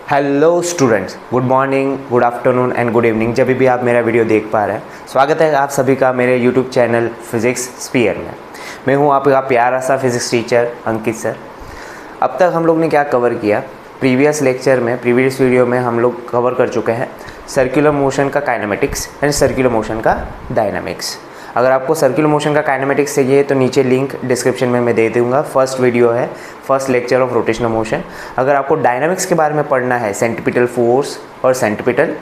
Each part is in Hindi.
Hello students, good morning, good afternoon and good evening. जब भी आप मेरा वीडियो देख पा रहे हैं, स्वागत है आप सभी का मेरे यूट्यूब चैनल फिज़िक्स स्पीयर में। मैं हूं आपका प्यारा सा फिज़िक्स टीचर अंकित सर। अब तक हम लोग ने क्या कवर किया? प्रीवियस वीडियो में हम लोग कवर कर चुके हैं सर्कुलर मोशन का काइनेमेटिक्स एंड सर्कुलर मोशन का डायनामिक्स। अगर आपको सर्कुलर मोशन का काइनेमेटिक्स चाहिए तो नीचे लिंक डिस्क्रिप्शन में मैं दे दूंगा। फर्स्ट वीडियो है, first lecture of rotational motion. अगर आपको डायनामिक्स के बारे में पढ़ना है, सेंट्रीपिटल फोर्स और सेंट्रीपिटल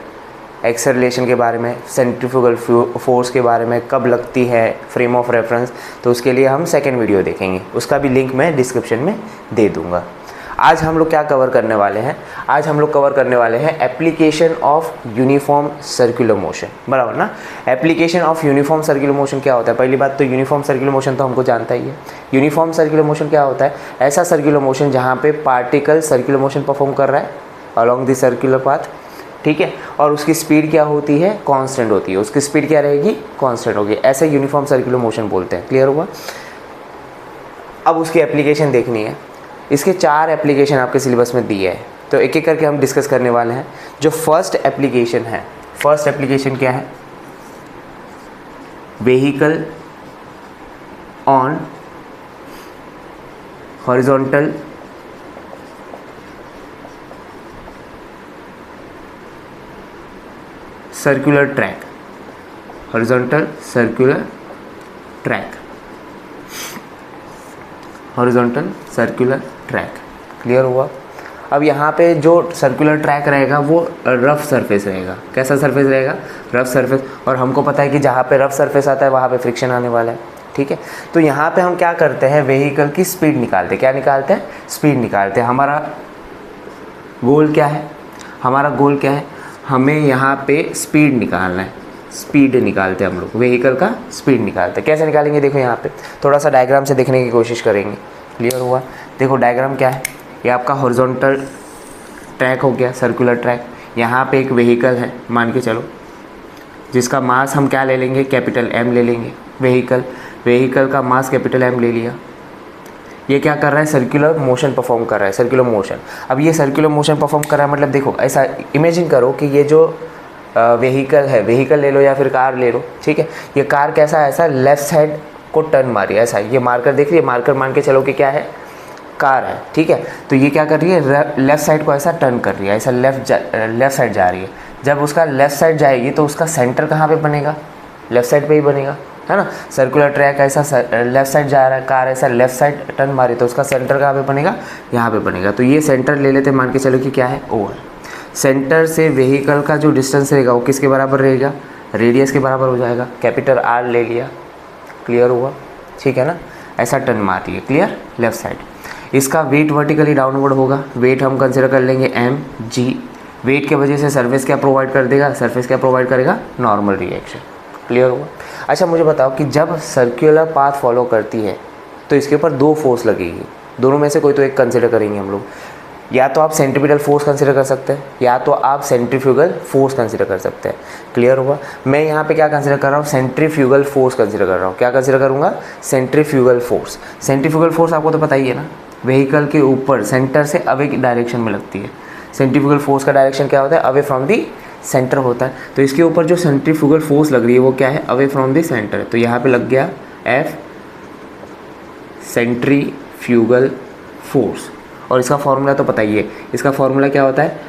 एक्सेलरेशन के बारे में, सेंट्रीफ्यूगल फोर्स के बारे में, कब लगती है, फ्रेम ऑफ रेफरेंस, तो उसके लिए हम सेकेंड वीडियो देखेंगे। उसका भी लिंक मैं डिस्क्रिप्शन में दे दूँगा। आज हम लोग क्या कवर करने वाले हैं? आज हम लोग कवर करने वाले हैं application of uniform circular motion, बराबर ना। Application of uniform circular motion क्या होता है? पहली बात तो यूनिफॉर्म सर्कुलर मोशन तो हमको जानता ही है। यूनिफॉर्म सर्कुलर मोशन क्या होता है? ऐसा सर्कुलर मोशन जहाँ पे पार्टिकल सर्कुलर मोशन परफॉर्म कर रहा है अलॉन्ग द सर्कुलर पाथ, ठीक है, और उसकी स्पीड क्या होती है? कांस्टेंट होती है। उसकी स्पीड क्या रहेगी? कांस्टेंट होगी। ऐसे यूनिफॉर्म सर्कुलर मोशन बोलते हैं। क्लियर हुआ? अब उसकी एप्लीकेशन देखनी है। इसके 4 एप्लीकेशन आपके सिलेबस में दिए हैं, तो एक एक करके हम डिस्कस करने वाले हैं। जो फर्स्ट एप्लीकेशन है, फर्स्ट एप्लीकेशन क्या है? Vehicle on horizontal circular track, horizontal circular track, horizontal circular track. Clear हुआ? अब यहाँ पे जो सर्कुलर ट्रैक रहेगा वो रफ सरफेस रहेगा। कैसा सरफेस रहेगा? Rough surface. और हमको पता है कि जहाँ पे रफ सरफेस आता है वहाँ पे फ्रिक्शन आने वाला है, ठीक है। तो यहाँ पे हम क्या करते हैं? व्हीकल की स्पीड निकालते हैं। क्या निकालते हैं? स्पीड निकालते हैं। हमारा गोल क्या है? हमारा गोल क्या है? हमें यहाँ पे स्पीड निकालना है। स्पीड निकालते हैं हम लोग, व्हीकल का स्पीड निकालते हैं। कैसे निकालेंगे? देखो यहाँ पे थोड़ा सा डायग्राम से देखने की कोशिश करेंगे। क्लियर हुआ? देखो डायग्राम क्या है? ये आपका हॉरिजॉन्टल ट्रैक हो गया, सर्कुलर ट्रैक। यहाँ पे एक व्हीकल है, मान के चलो, जिसका मास हम क्या ले लेंगे? कैपिटल M ले लेंगे। व्हीकल का मास कैपिटल M ले लिया। ये क्या कर रहा है? सर्कुलर मोशन परफॉर्म कर रहा है, सर्कुलर मोशन। अब ये सर्कुलर मोशन परफॉर्म कर रहा है मतलब देखो, ऐसा इमेजिन करो कि ये जो व्हीकल है, व्हीकल ले लो या फिर कार ले लो, ठीक है। ये कार कैसा है? ऐसा लेफ़्ट साइड को टर्न मारी, ऐसा। ये मार्कर देख रही है? मार्कर मान के चलो कि क्या है? कार है, ठीक है। तो ये क्या कर रही है? लेफ़्ट साइड को ऐसा टर्न कर रही है, ऐसा लेफ़्ट साइड जा रही है। जब उसका लेफ़्ट साइड जाएगी तो उसका सेंटर कहाँ पे बनेगा? लेफ़्ट साइड पे ही बनेगा, है ना। सर्कुलर ट्रैक ऐसा लेफ़्ट साइड जा रहा है, कार ऐसा लेफ़्ट साइड टर्न मारी, तो उसका सेंटर कहाँ पे बनेगा? यहाँ पे बनेगा। तो ये सेंटर ले लेते, मान के चलो कि क्या है? O है। सेंटर से व्हीकल का जो डिस्टेंस रहेगा वो किसके बराबर रहेगा? रेडियस के बराबर हो जाएगा। कैपिटल R ले लिया। क्लियर हुआ? ठीक है ना। ऐसा टर्न मार रही है। क्लियर? Left side. इसका वेट वर्टिकली डाउनवर्ड होगा। वेट हम कंसिडर कर लेंगे mg। वेट के वजह से सरफेस क्या प्रोवाइड कर देगा? सरफेस क्या प्रोवाइड करेगा? Normal reaction. क्लियर हुआ? अच्छा, मुझे बताओ कि जब सर्कुलर पाथ फॉलो करती है तो इसके ऊपर 2 फोर्स लगेगी। दोनों में से कोई तो एक कंसिडर करेंगे हम लोग। या तो आप सेंट्रीपिटल फोर्स कंसिडर कर सकते हैं, या तो आप सेंट्रीफ्यूगल फोर्स कंसिडर कर सकते हैं। क्लियर हुआ? मैं यहाँ पे क्या कंसिडर कर रहा हूँ? सेंट्रीफ्यूगल फोर्स कंसिडर कर रहा हूँ। क्या कंसिडर करूँगा? Centrifugal force. सेंट्रीफ्यूगल फोर्स आपको तो पता ही है ना, व्हीकल के ऊपर सेंटर से अवे की डायरेक्शन में लगती है। सेंट्रीफ्यूगल फोर्स का डायरेक्शन क्या होता है? अवे फ्रॉम दी सेंटर होता है। तो इसके ऊपर जो सेंट्रीफ्यूगल फोर्स लग रही है वो क्या है? Away from the centre. तो यहाँ पे लग गया F सेंट्रीफ्यूगल फोर्स। और इसका फॉर्मूला तो पता ही है। इसका फॉर्मूला क्या होता है?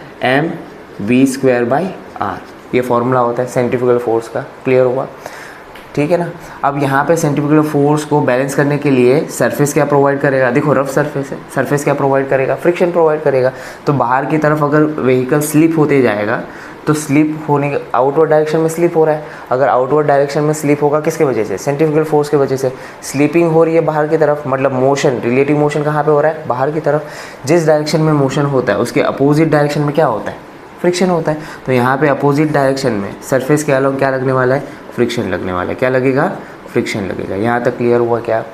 mv²/r। ये फॉर्मूला होता है सेंट्रीफ्यूगल फोर्स का। क्लियर हुआ? ठीक है ना। अब यहाँ पे सेंट्रीफ्यूगल फोर्स को बैलेंस करने के लिए सरफेस क्या प्रोवाइड करेगा? देखो रफ सरफेस है, सरफेस क्या प्रोवाइड करेगा? फ्रिक्शन प्रोवाइड करेगा। तो बाहर की तरफ अगर व्हीकल स्लिप होते जाएगा तो स्लिप होने के आउटवर्ड डायरेक्शन में स्लिप हो रहा है। अगर आउटवर्ड डायरेक्शन में स्लिप होगा किसके वजह से? सेंट्रीफ्यूगल फोर्स की वजह से। स्लीपिंग हो रही है बाहर की तरफ, मतलब मोशन, रिलेटिव मोशन कहाँ पे हो रहा है? बाहर की तरफ। जिस डायरेक्शन में मोशन होता है उसके अपोजिट डायरेक्शन में क्या होता है? फ्रिक्शन होता है। तो यहाँ पे अपोजिट डायरेक्शन में सरफेस के अलॉन्ग क्या लगने वाला है? फ्रिक्शन लगने वाला है। क्या लगेगा? फ्रिक्शन लगेगा। यहाँ तक क्लियर हुआ क्या?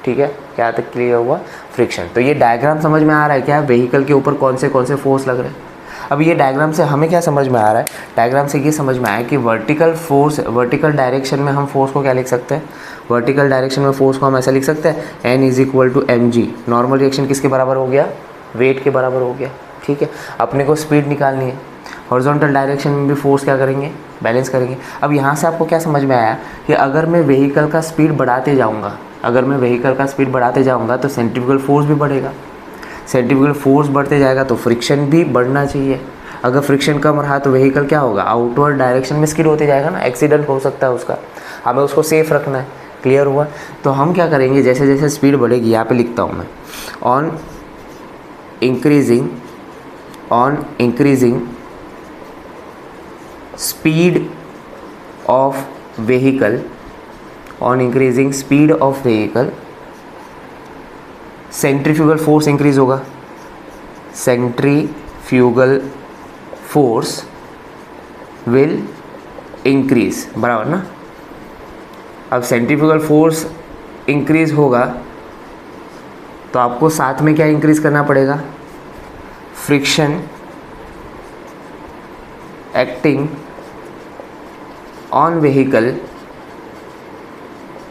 ठीक है, यहाँ तक क्लियर हुआ? फ्रिक्शन। तो ये डायग्राम समझ में आ रहा है क्या? व्हीकल के ऊपर कौन से फोर्स लग रहे हैं। अब ये डायग्राम से हमें क्या समझ में आ रहा है? डायग्राम से ये समझ में आया कि वर्टिकल फोर्स, वर्टिकल डायरेक्शन में हम फोर्स को क्या लिख सकते हैं? वर्टिकल डायरेक्शन में फोर्स को हम ऐसा लिख सकते हैं, N = mg। नॉर्मल रिएक्शन किसके बराबर हो गया? वेट के बराबर हो गया। ठीक है, अपने को स्पीड निकालनी है, हॉरिजॉन्टल डायरेक्शन में भी फोर्स क्या करेंगे, बैलेंस करेंगे। अब यहाँ से आपको क्या समझ में आया कि अगर मैं व्हीकल का स्पीड बढ़ाते जाऊँगा, अगर मैं व्हीकल का स्पीड बढ़ाते जाऊँगा तो सेंट्रीफ्यूगल फोर्स भी बढ़ेगा, सेंट्रीफ्यूगल फोर्स बढ़ते जाएगा तो फ्रिक्शन भी बढ़ना चाहिए। अगर फ्रिक्शन कम रहा तो व्हीकल क्या होगा, आउटवर्ड डायरेक्शन में स्किड होते जाएगा ना, एक्सीडेंट हो सकता है उसका, हमें उसको सेफ रखना है। क्लियर हुआ? तो हम क्या करेंगे, जैसे जैसे स्पीड बढ़ेगी, यहाँ पे लिखता हूँ मैं, on increasing speed of vehicle, on increasing speed of vehicle centrifugal force increase होगा, सेंट्रीफ्यूगल फोर्स विल इंक्रीज, बराबर ना। अब सेंट्रीफ्यूगल फोर्स इंक्रीज होगा तो आपको साथ में क्या इंक्रीज करना पड़ेगा, friction acting on vehicle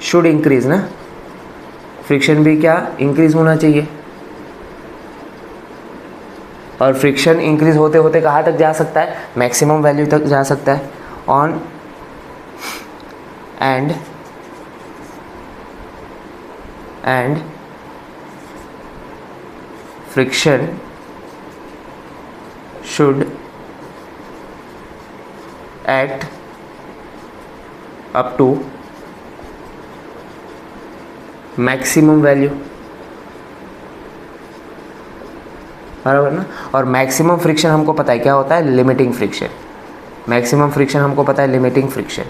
should increase ना, फ्रिक्शन भी क्या इंक्रीज होना चाहिए। और फ्रिक्शन इंक्रीज होते होते कहाँ तक जा सकता है, मैक्सिमम वैल्यू तक जा सकता है। On and friction should act up to maximum value, बराबर ना। और मैक्सिमम फ्रिक्शन हमको पता है क्या होता है, लिमिटिंग फ्रिक्शन। मैक्सिमम फ्रिक्शन हमको पता है लिमिटिंग फ्रिक्शन।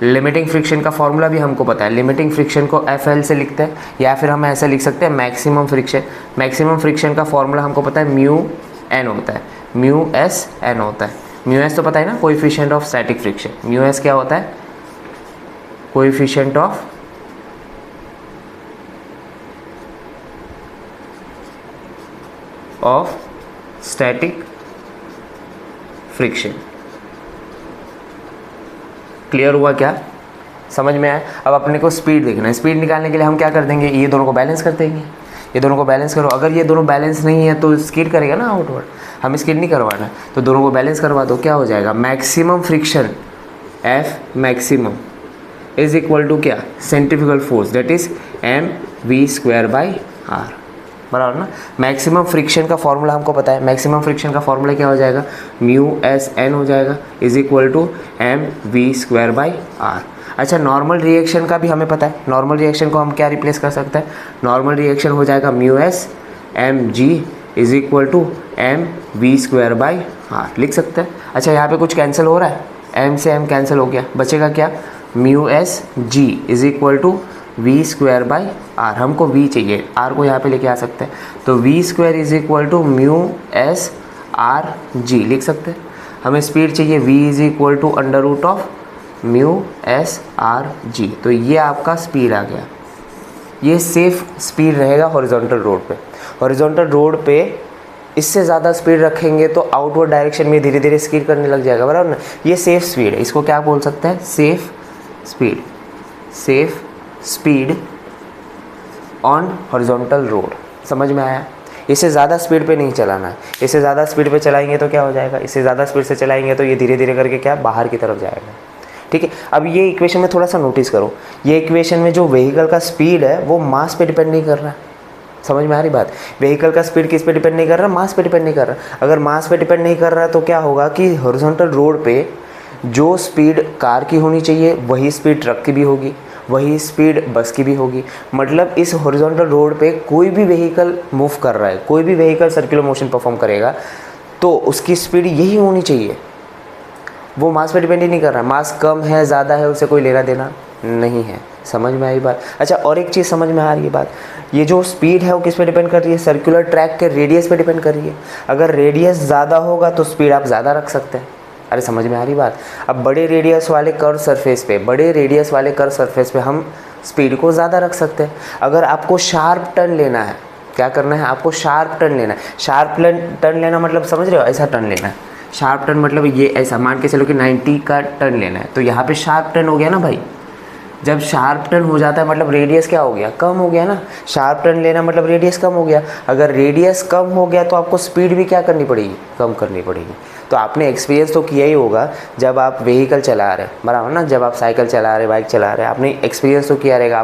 लिमिटिंग फ्रिक्शन का फॉर्मूला भी हमको पता है, लिमिटिंग फ्रिक्शन को FL से लिखते हैं, या फिर हम ऐसे लिख सकते हैं मैक्सिमम फ्रिक्शन। मैक्सिमम फ्रिक्शन का फॉर्मूला हमको पता है म्यू एन होता है, म्यू एस एन होता है। म्यू एस तो पता है ना, coefficient of static friction. Mu S क्या होता है, coefficient of static friction. Clear हुआ क्या, समझ में आया? अब अपने को स्पीड देखना है, स्पीड निकालने के लिए हम क्या कर देंगे, ये दोनों को बैलेंस कर देंगे। ये दोनों को बैलेंस करो, अगर ये दोनों बैलेंस नहीं है तो स्किड करेगा ना आउटवर्ड, हमें स्किड नहीं करवाना, तो दोनों को बैलेंस करवा दो। क्या हो जाएगा, maximum friction F maximum is equal to क्या, centrifugal force that is mv²/r, बराबर ना। मैक्सिमम फ्रिक्शन का फॉर्मूला हमको पता है, मैक्सिमम फ्रिक्शन का फॉर्मूला क्या हो जाएगा, म्यू एस एन हो जाएगा इज इक्वल टू mv²/r। अच्छा, नॉर्मल रिएक्शन का भी हमें पता है, नॉर्मल रिएक्शन को हम क्या रिप्लेस कर सकते हैं, नॉर्मल रिएक्शन हो जाएगा mu S M G is equal to mv²/r, लिख सकते हैं। अच्छा, यहाँ पे कुछ कैंसिल हो रहा है, m से m कैंसिल हो गया, बचेगा क्या, mu S G is equal to v²/r। हमको v चाहिए, r को यहाँ पे लेके आ सकते हैं, तो v² is equal to mu S R G लिख सकते हैं। हमें स्पीड चाहिए v is equal to √of mu S R G, तो ये आपका स्पीड आ गया। ये सेफ स्पीड रहेगा हॉरिजॉन्टल रोड पे। हॉरिजॉन्टल रोड पे इससे ज़्यादा स्पीड रखेंगे तो आउटवर्ड डायरेक्शन में धीरे धीरे स्किड करने लग जाएगा, बराबर ना। ये सेफ स्पीड है, इसको क्या बोल सकते हैं, safe speed. Safe speed on horizontal road, समझ में आया। इससे ज़्यादा स्पीड पे नहीं चलाना है, इससे ज़्यादा स्पीड पे चलाएंगे तो क्या हो जाएगा, इससे ज़्यादा स्पीड से चलाएंगे तो ये धीरे धीरे करके क्या बाहर की तरफ जाएगा। ठीक है, अब ये इक्वेशन में थोड़ा सा नोटिस करो, ये इक्वेशन में जो व्हीकल का स्पीड है वो मास पे डिपेंड नहीं कर रहा है। समझ में आ रही बात, व्हीकल का स्पीड किस पे डिपेंड नहीं कर रहा, मास पे डिपेंड नहीं कर रहा। अगर मास पे डिपेंड नहीं कर रहा तो क्या होगा कि हॉरिजॉन्टल रोड पे जो स्पीड कार की होनी चाहिए वही स्पीड ट्रक की भी होगी, वही स्पीड बस की भी होगी। मतलब इस हॉरिजॉन्टल रोड पे कोई भी व्हीकल मूव कर रहा है, कोई भी व्हीकल सर्कुलर मोशन परफॉर्म करेगा तो उसकी स्पीड यही होनी चाहिए, वो मास पे डिपेंड ही नहीं कर रहा। मास कम है ज़्यादा है उससे कोई लेना देना नहीं है। समझ में आई बात। अच्छा, और एक चीज़ समझ में आ रही है बात, ये जो स्पीड है वो किस पे डिपेंड कर रही है, सर्कुलर ट्रैक के रेडियस पे डिपेंड कर रही है। अगर रेडियस ज़्यादा होगा तो स्पीड आप ज़्यादा रख सकते हैं। अरे समझ में आ रही बात। अब बड़े रेडियस वाले कर्व सरफेस पे, बड़े रेडियस वाले कर्व सरफेस पे हम स्पीड को ज़्यादा रख सकते हैं। अगर आपको शार्प टर्न लेना है, क्या करना है, आपको शार्प टर्न लेना है। शार्प टर्न लेना मतलब समझ रहे हो, ऐसा टर्न लेना है। शार्प टर्न मतलब ये ऐसा मान के चलो कि 90 का टर्न लेना है, तो यहाँ पे शार्प टर्न हो गया ना भाई। जब शार्प टर्न हो जाता है मतलब रेडियस क्या हो गया, कम हो गया ना। शार्प टर्न लेना मतलब रेडियस कम हो गया। अगर रेडियस कम हो गया तो आपको स्पीड भी क्या करनी पड़ेगी, कम करनी पड़ेगी। तो आपने एक्सपीरियंस तो किया ही होगा जब आप व्हीकल चला रहे हैं, बराबर ना, जब आप साइकिल चला रहे, बाइक चला रहे हैं, आपने एक्सपीरियंस तो किया रहेगा।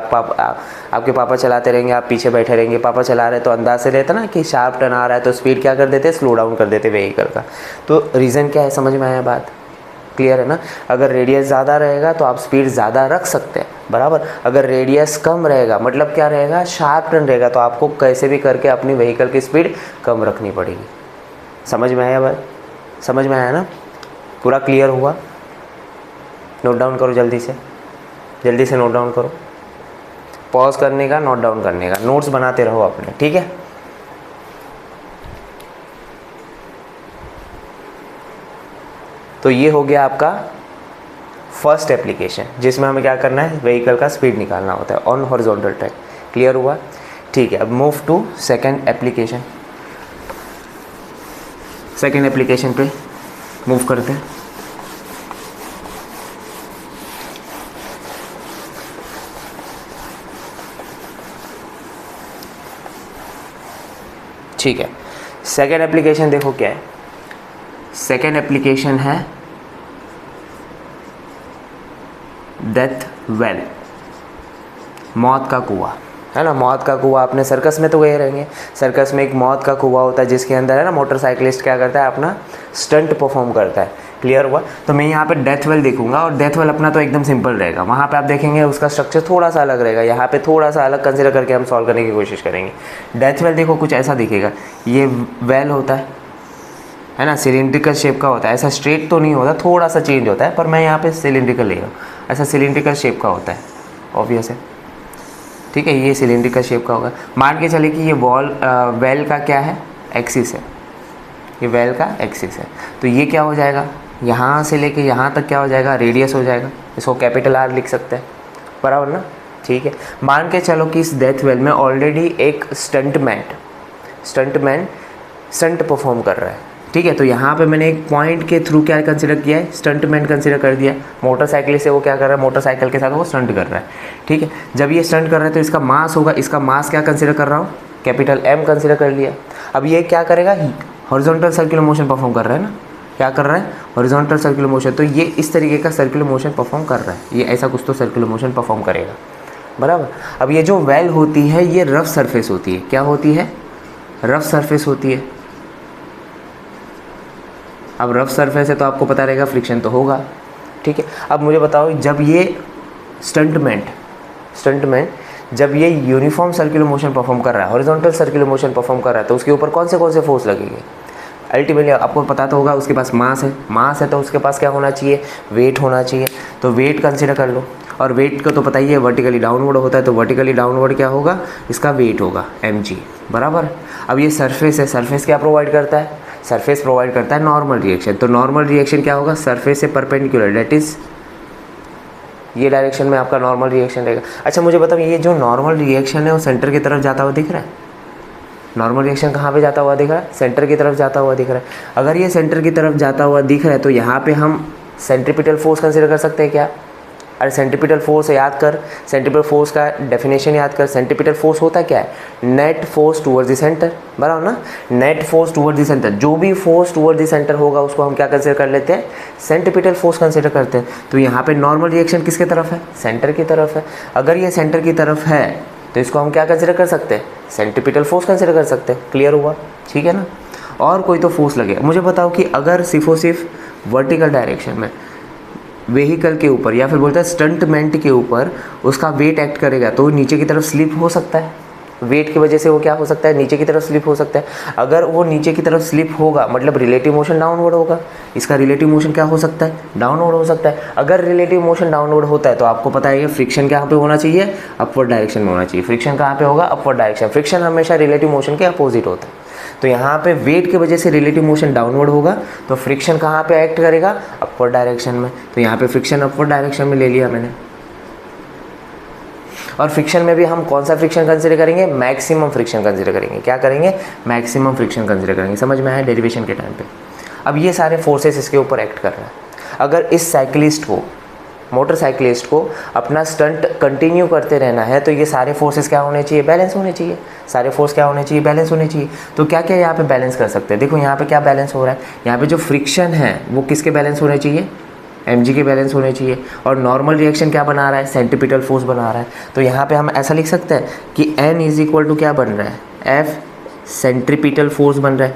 आपके पापा चलाते रहेंगे, आप पीछे बैठे रहेंगे, पापा चला रहे तो अंदाज से रहता ना कि शार्प टर्न आ रहा है तो स्पीड क्या कर देते, स्लो डाउन कर देते व्हीकल का। तो रीज़न क्या है, समझ में आया बात, क्लियर है ना। अगर रेडियस ज़्यादा रहेगा तो आप स्पीड ज़्यादा रख सकते हैं, बराबर। अगर रेडियस कम रहेगा मतलब क्या रहेगा, शार्प टर्न रहेगा, तो आपको कैसे भी करके अपनी व्हीकल की स्पीड कम रखनी पड़ेगी। समझ में आया बात, समझ में आया ना, पूरा क्लियर हुआ। नोट डाउन करो जल्दी से नोट डाउन करो। पॉज करने का, नोट डाउन करने का, नोट्स बनाते रहो अपने, ठीक है। तो ये हो गया आपका फर्स्ट एप्लीकेशन, जिसमें हमें क्या करना है, व्हीकल का स्पीड निकालना होता है ऑन हॉरिजॉन्टल ट्रैक। क्लियर हुआ, ठीक है। अब move to second application. Second application पे मूव करते हैं। ठीक है, सेकंड एप्लीकेशन देखो क्या है। सेकंड एप्लीकेशन है डेथ वेल, मौत का कुआं, है ना। मौत का कुआं आपने सर्कस में तो गए रहेंगे। सर्कस में एक मौत का कुआं होता है जिसके अंदर है ना मोटरसाइकिलिस्ट क्या करता है, अपना स्टंट परफॉर्म करता है। क्लियर हुआ। तो मैं यहाँ पे डेथ वेल देखूंगा और डेथ वेल अपना तो एकदम सिंपल रहेगा। वहाँ पे आप देखेंगे उसका स्ट्रक्चर थोड़ा सा अलग रहेगा, यहाँ पे थोड़ा सा अलग कंसिडर करके हम सॉल्व करने की कोशिश करेंगे। डेथ वेल देखो कुछ ऐसा दिखेगा, ये वेल होता है ना, सिलिंड्रिकल शेप का होता है। ऐसा स्ट्रेट तो नहीं होता, थोड़ा सा चेंज होता है, पर मैं यहाँ पे सिलिंड्रिकल ले रहा हूँ। ऐसा सिलिंड्रिकल शेप का होता है, ऑब्वियस है, ठीक है। ये सिलिंड्रिकल शेप का होगा। मान के चले कि ये वेल का क्या है, एक्सिस है, ये वेल का एक्सिस है। तो ये क्या हो जाएगा, यहाँ से लेके यहाँ तक क्या हो जाएगा, रेडियस हो जाएगा। इसको कैपिटल R लिख सकते हैं, बराबर ना, ठीक है। मान के चलो कि इस डेथ वेल में ऑलरेडी एक स्टंटमैन स्टंट परफॉर्म कर रहा है, ठीक है। तो यहाँ पे मैंने एक पॉइंट के थ्रू क्या कंसिडर किया है, स्टंटमैन कंसिडर कर दिया। मोटरसाइकिल से वो क्या कर रहा है, मोटरसाइकिल के साथ वो स्टंट कर रहा है, ठीक है। जब ये स्टंट कर रहा है तो इसका मास होगा, इसका मास क्या कंसिडर कर रहा हूँ, कैपिटल M कंसिडर कर लिया। अब ये क्या करेगा, हॉरिजॉन्टल सर्कुलर मोशन परफॉर्म कर रहा है ना, क्या कर रहा है, हॉरिजॉन्टल सर्कुलर मोशन। तो ये इस तरीके का सर्कुलर मोशन परफॉर्म कर रहा है, ये ऐसा कुछ तो सर्कुलर मोशन परफॉर्म करेगा, बराबर। अब ये जो वेल होती है ये रफ सरफेस होती है, क्या होती है, रफ सरफेस होती है। अब रफ सरफेस है तो आपको पता रहेगा फ्रिक्शन तो होगा, ठीक है। अब मुझे बताओ, जब ये स्टंटमैन जब ये यूनिफॉर्म सर्कुलर मोशन परफॉर्म कर रहा है, हॉरिजॉन्टल सर्कुलर मोशन परफॉर्म कर रहा है, तो उसके ऊपर कौन से फोर्स लगेंगे। अल्टीमेटली आपको पता तो होगा उसके पास मास है तो उसके पास क्या होना चाहिए, वेट होना चाहिए। तो वेट कंसिडर कर लो, और वेट को तो पता ही है वर्टिकली डाउनवर्ड होता है, तो वर्टिकली डाउनवर्ड क्या होगा, इसका वेट होगा mg, बराबर। अब ये सरफेस है, सरफेस क्या प्रोवाइड करता है, सरफेस प्रोवाइड करता है नॉर्मल रिएक्शन। तो नॉर्मल रिएक्शन क्या होगा, सरफेस से परपेंडिकुलर, दैट इज ये डायरेक्शन में आपका नॉर्मल रिएक्शन रहेगा। अच्छा मुझे बताओ, ये जो नॉर्मल रिएक्शन है वो सेंटर की तरफ जाता हुआ दिख रहा है, नॉर्मल रिएक्शन कहाँ पे जाता हुआ दिख रहा है, सेंटर की तरफ जाता हुआ दिख रहा है। अगर ये सेंटर की तरफ जाता हुआ दिख रहा है तो यहाँ पे हम सेंट्रीपिटल फोर्स कंसिडर कर सकते हैं क्या। अरे सेंट्रीपिटल फोर्स याद कर, सेंट्रीपिटल फोर्स का डेफिनेशन याद कर। सेंट्रीपिटल फोर्स होता क्या है, net force towards the centre, बराबर ना, net force towards the centre. जो भी फोर्स टुवर्ड्स द सेंटर होगा उसको हम क्या कंसिडर कर लेते हैं, सेंट्रीपिटल फोर्स कंसिडर करते हैं। तो यहाँ पे नॉर्मल रिएक्शन किसके तरफ है, सेंटर की तरफ है। अगर ये सेंटर की तरफ है तो इसको हम क्या कंसिडर कर सकते हैं, सेंट्रीपिटल फोर्स कंसिडर कर सकते हैं। क्लियर हुआ, ठीक है ना। और कोई तो फोर्स लगे, मुझे बताओ कि अगर सिर्फ वर्टिकल डायरेक्शन में व्हीकल के ऊपर या फिर बोलते हैं स्टंटमेंट के ऊपर उसका वेट एक्ट करेगा तो नीचे की तरफ स्लिप हो सकता है, वेट की वजह से वो क्या हो सकता है, नीचे की तरफ स्लिप हो सकता है। अगर वो नीचे की तरफ स्लिप होगा मतलब रिलेटिव मोशन डाउनवर्ड होगा, इसका रिलेटिव मोशन क्या हो सकता है, डाउनवर्ड हो सकता है। अगर रिलेटिव मोशन डाउनवर्ड होता है तो आपको पता है फ्रिक्शन कहाँ पे होना चाहिए, अपवर्ड डायरेक्शन में होना चाहिए। फ्रिक्शन कहाँ पे होगा, अपवर्ड डायरेक्शन। फ्रिक्शन हमेशा रिलेटिव मोशन के अपोजिट होता है। तो यहाँ पे वेट की वजह से रिलेटिव मोशन डाउनवर्ड होगा तो फ्रिक्शन कहाँ पे एक्ट करेगा, अपवर्ड डायरेक्शन में। तो यहाँ पे फ्रिक्शन अपवर्ड डायरेक्शन में ले लिया मैंने। और फ्रिक्शन में भी हम कौन सा फ्रिक्शन कंसिडर करेंगे, मैक्सिमम फ्रिक्शन कंसिडर करेंगे। क्या करेंगे, मैक्सिमम फ्रिक्शन कंसिडर करेंगे। समझ में आया डेरिवेशन के टाइम पे। अब ये सारे फोर्सेस इसके ऊपर एक्ट कर रहे हैं। अगर इस साइकिलिस्ट को मोटरसाइकिलिस्ट को अपना स्टंट कंटिन्यू करते रहना है तो ये सारे फोर्सेस क्या होने चाहिए, बैलेंस होने चाहिए। सारे फोर्स क्या होने चाहिए, बैलेंस होने चाहिए। तो क्या क्या यहाँ पे बैलेंस कर सकते हैं, देखो यहाँ पे क्या बैलेंस हो रहा है, यहाँ पे जो फ्रिक्शन है वो किसके बैलेंस होने चाहिए, mg के बैलेंस होने चाहिए। और नॉर्मल रिएक्शन क्या बना रहा है, सेंट्रीपिटल फोर्स बना रहा है। तो यहाँ पे हम ऐसा लिख सकते हैं कि n इज इक्वल टू क्या बन रहा है, F सेंट्रीपिटल फोर्स बन रहा है।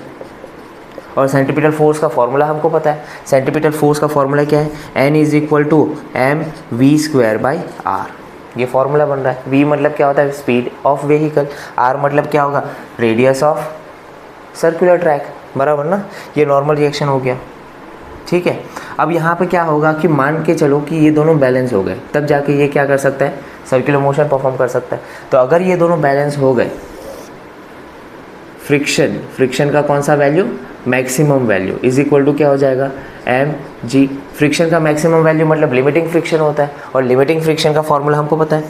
और सेंट्रीपिटल फोर्स का फॉर्मूला हमको पता है, सेंट्रीपिटल फोर्स का फॉर्मूला क्या है, n is equal to M V square by R. ये फॉर्मूला बन रहा है। v मतलब क्या होता है, स्पीड ऑफ व्हीकल, r मतलब क्या होगा, रेडियस ऑफ सर्कुलर ट्रैक, बराबर ना। ये नॉर्मल रिएक्शन हो गया, ठीक है। अब यहाँ पे क्या होगा कि मान के चलो कि ये दोनों बैलेंस हो गए, तब जाके ये क्या कर सकता है, सर्कुलर मोशन परफॉर्म कर सकता है। तो अगर ये दोनों बैलेंस हो गए, फ्रिक्शन का कौन सा value, maximum value is equal to क्या हो जाएगा, एम जी। फ्रिक्शन का मैक्सिमम वैल्यू मतलब लिमिटिंग फ्रिक्शन होता है, और लिमिटिंग फ्रिक्शन का फॉर्मूला हमको पता है,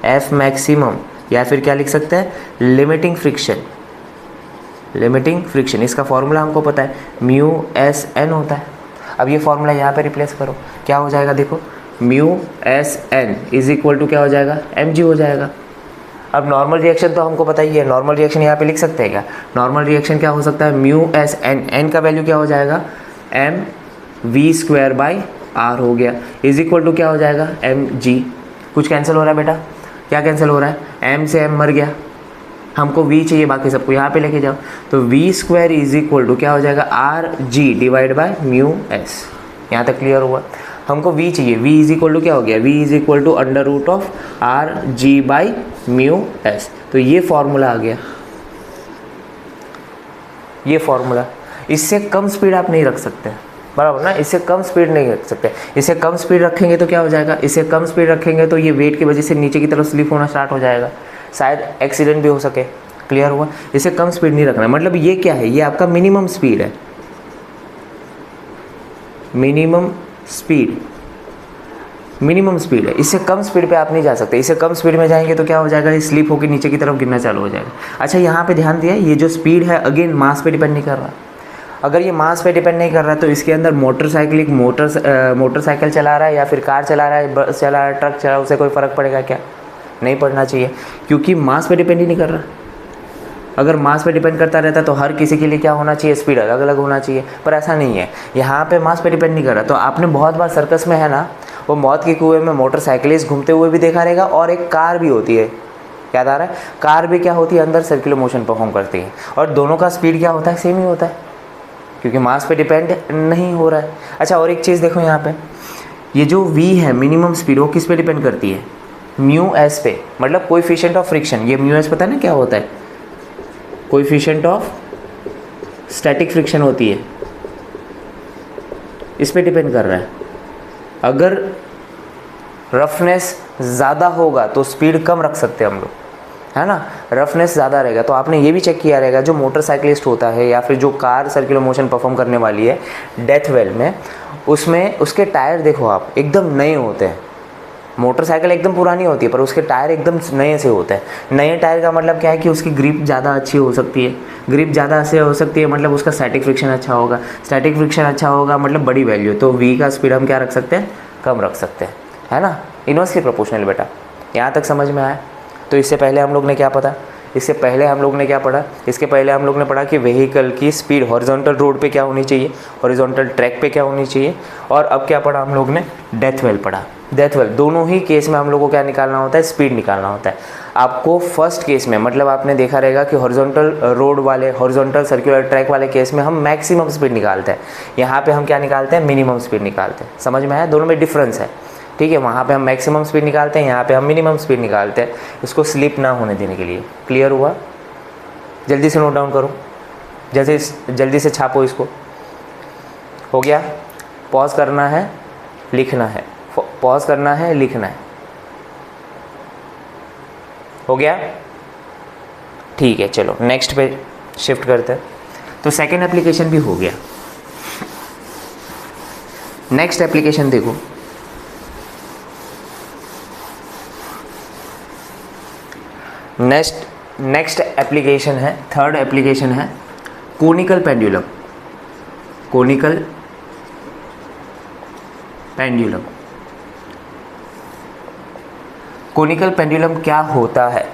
एफ मैक्सिमम, या फिर क्या लिख सकते हैं, लिमिटिंग फ्रिक्शन। लिमिटिंग फ्रिक्शन इसका फॉर्मूला हमको पता है, म्यू एस एन होता है। अब ये फॉर्मूला यहाँ पे रिप्लेस करो, क्या हो जाएगा, देखो mu S N is equal to क्या हो जाएगा, एम जी हो जाएगा। अब नॉर्मल रिएक्शन तो हमको पता ही है, नॉर्मल रिएक्शन यहाँ पे लिख सकते हैं क्या, नॉर्मल रिएक्शन क्या हो सकता है, म्यू एस एन, एन का वैल्यू क्या हो जाएगा, M V square by R हो गया, इज इक्वल टू क्या हो जाएगा, एम जी। कुछ कैंसिल हो रहा है बेटा, क्या कैंसिल हो रहा है, एम से एम मर गया, हमको v चाहिए, बाकी सबको यहाँ पे लेके जाओ। तो v square is equal to क्या हो जाएगा, R G divide by mu S. यहाँ तक क्लियर हुआ। हमको v चाहिए, v इज इक्वल टू क्या हो गया, v is equal to under root of R G by mu S. तो ये फॉर्मूला आ गया, ये फॉर्मूला। इससे कम स्पीड आप नहीं रख सकते, बराबर ना, इससे कम स्पीड नहीं रख सकते। इससे कम स्पीड रखेंगे तो क्या हो जाएगा, इससे कम स्पीड रखेंगे तो ये वेट की वजह से नीचे की तरफ स्लिप होना स्टार्ट हो जाएगा, शायद एक्सीडेंट भी हो सके। क्लियर हुआ। इसे कम स्पीड नहीं रखना, मतलब ये क्या है, ये आपका मिनिमम स्पीड है, मिनिमम स्पीड है। इससे कम स्पीड पे आप नहीं जा सकते, इससे कम स्पीड में जाएंगे तो क्या हो जाएगा, ये स्लिप होकर नीचे की तरफ गिरना चालू हो जाएगा। अच्छा यहाँ पे ध्यान दिया, ये जो स्पीड है अगेन मास पे डिपेंड नहीं कर रहा। अगर ये मास पे डिपेंड नहीं कर रहा तो इसके अंदर मोटरसाइकिल चला रहा है या फिर कार चला रहा है, बस चला रहा है, ट्रक चला रहा है, उससे कोई फ़र्क पड़ेगा क्या, नहीं पड़ना चाहिए, क्योंकि मास पे डिपेंड ही नहीं कर रहा। अगर मास पे डिपेंड करता रहता तो हर किसी के लिए क्या होना चाहिए, स्पीड अलग अलग होना चाहिए, पर ऐसा नहीं है। यहाँ पे मास पे डिपेंड नहीं कर रहा। तो आपने बहुत बार सर्कस में है ना, वो मौत के कुएं में मोटरसाइकिलिस्ट घूमते हुए भी देखा रहेगा, और एक कार भी होती है, याद आ रहा है, कार भी क्या होती है, अंदर सर्कुलर मोशन परफॉर्म करती है, और दोनों का स्पीड क्या होता है, सेम ही होता है, क्योंकि मास पे डिपेंड नहीं हो रहा है। अच्छा और एक चीज़ देखो यहाँ पे, ये जो v है मिनिमम स्पीड, वो किस पे डिपेंड करती है, म्यू एस पे, मतलब कोएफिशिएंट ऑफ फ्रिक्शन। ये म्यू एस पता है ना क्या होता है, कोएफिशिएंट ऑफ स्टैटिक फ्रिक्शन होती है, इस पे डिपेंड कर रहा है। अगर रफनेस ज़्यादा होगा तो स्पीड कम रख सकते हैं हम लोग, है ना, रफनेस ज़्यादा रहेगा। तो आपने ये भी चेक किया रहेगा, जो मोटरसाइकिलिस्ट होता है या फिर जो कार सर्कुलर मोशन परफॉर्म करने वाली है डेथ वेल में, उसमें उसके टायर देखो आप एकदम नए होते हैं। मोटरसाइकिल एकदम पुरानी होती है पर उसके टायर एकदम नए से होते हैं। नए टायर का मतलब क्या है कि उसकी ग्रिप ज़्यादा अच्छी हो सकती है, ग्रिप ज़्यादा अच्छी हो सकती है मतलब उसका स्टैटिक फ्रिक्शन अच्छा होगा, स्टैटिक फ्रिक्शन अच्छा होगा मतलब बड़ी वैल्यू। तो वी का स्पीड हम क्या रख सकते हैं, कम रख सकते हैं, है ना, इनवर्सली प्रोपोर्शनल। बेटा यहाँ तक समझ में आया। तो इससे पहले हम लोग ने क्या पढ़ा, इसके पहले हम लोग ने पढ़ा कि व्हीकल की स्पीड हॉरिजॉन्टल रोड पे क्या होनी चाहिए, हॉरिजॉन्टल ट्रैक पे क्या होनी चाहिए। और अब क्या पढ़ा हम लोग ने, डेथ वेल पढ़ा। डेथ वेल दोनों ही केस में हम लोग को क्या निकालना होता है, स्पीड निकालना होता है। आपको फर्स्ट केस में मतलब आपने देखा रहेगा कि हॉरिजॉन्टल रोड वाले, हॉरिजॉन्टल सर्कुलर ट्रैक वाले केस में हम मैक्सिमम स्पीड निकालते हैं, यहाँ पे हम क्या निकालते हैं, मिनिमम स्पीड निकालते हैं। समझ में आया, दोनों में डिफरेंस है, ठीक है। वहाँ पे हम मैक्सिमम स्पीड निकालते हैं, यहाँ पे हम मिनिमम स्पीड निकालते हैं, इसको स्लिप ना होने देने के लिए। क्लियर हुआ, जल्दी से नोट डाउन करो, जल्दी से छापो इसको। हो गया, पॉज करना है, लिखना है, पॉज करना है, लिखना है। हो गया, ठीक है। चलो नेक्स्ट पे शिफ्ट करते हैं। तो सेकेंड एप्लीकेशन भी हो गया। नेक्स्ट एप्लीकेशन देखो, नेक्स्ट एप्लीकेशन है, थर्ड एप्लीकेशन है conical pendulum. Conical pendulum conical pendulum क्या होता है?